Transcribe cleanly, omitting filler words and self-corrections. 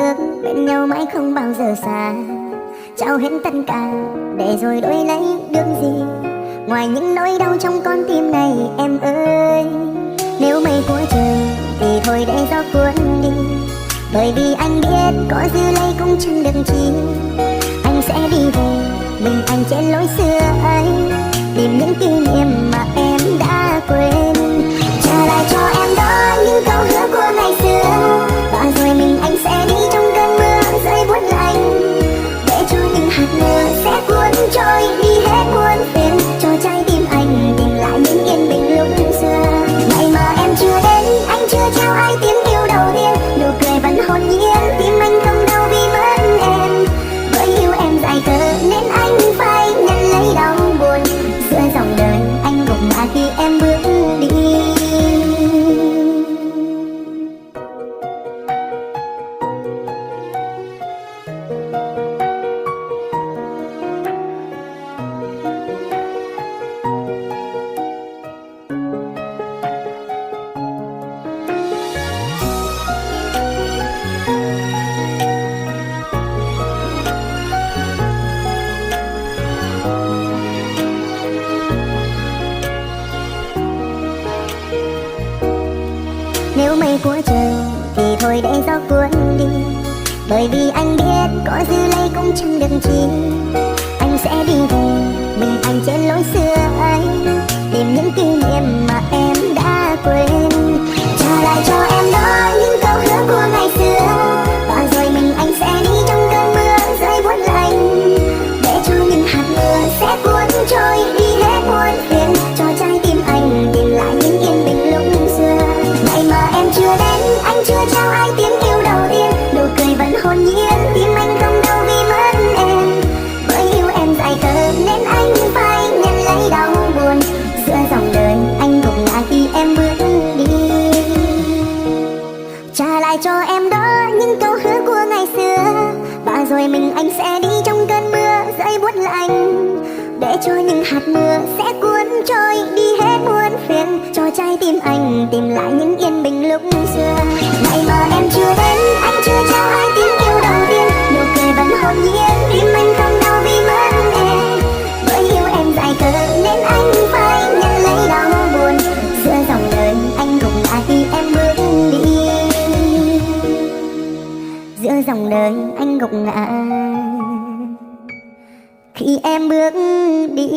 bước bên nhau mãi không bao giờ xa. Trao hết tất cả để rồi đổi lấy được gì ngoài những nỗi đau trong con tim này em ơi. Nếu mây của trời thì thôi để gió cuốn đi, bởi vì anh biết có giữ lấy cũng chẳng được chi. Anh sẽ đi về mình anh trên lối xưa ấy, tìm những kỷ niệm mà em đã quên. Trả lại cho em đó những câu hứa của ngày xưa, và rồi mình anh sẽ đi trong cơn mưa rơi buốt lạnh, để cho những hạt mưa sẽ cuốn trôi đi hết buồn phiền, cho trái tim anh tìm lại những yên bình lúc xưa. Ngày mà em chưa đến, anh chưa trao ai tiếng yêu đầu tiên, nụ cười vẫn hồn nhiên, tim anh không đau vì mất em. Với yêu em dài cờ nên anh phải nhận lấy đau buồn, giữa dòng đời anh gục ngã khi em bước đi. Nếu mây của trời thì thôi để gió cuốn đi, bởi vì anh biết có giữ lấy cũng chẳng được chi. Anh sẽ đi về mình anh trên lối xưa ấy, tìm những kỷ niệm mà em đã quên. Trả lại cho em đó những câu hứa của ngày xưa, và rồi mình anh sẽ đi trong cơn mưa rơi buốt lạnh, để cho những hạt mưa sẽ cuốn trôi đi hết buồn phiền, cho trái tim anh tìm lại những yên bình lúc xưa. Ngày mà em chưa đến, anh chưa trao ai tiếng yêu đầu tiên, nụ cười vẫn hồn nhiên, tim anh không đau vì mất em. Với yêu em dài cờ nên anh phải nhận lấy đau buồn, giữa dòng đời anh gục ngã khi em bước đi. Trả lại cho em đó những câu hứa của ngày xưa, và rồi mình anh sẽ đi trong cơn mưa rơi buốt lạnh, để cho những hạt mưa sẽ cuốn trôi đi hết buồn phiền, cho trái tim anh tìm lại những yên bình lúc xưa. Ngày mà em chưa đến, anh chưa trao ai tiếng yêu đầu tiên, nụ cười vẫn hồn nhiên, tim anh không đau vì mất em. Với yêu em dài cờ nên anh phải nhận lấy đau buồn, giữa dòng đời anh gục ngã khi em bước đi. Giữa dòng đời anh gục ngã khi em bước đi.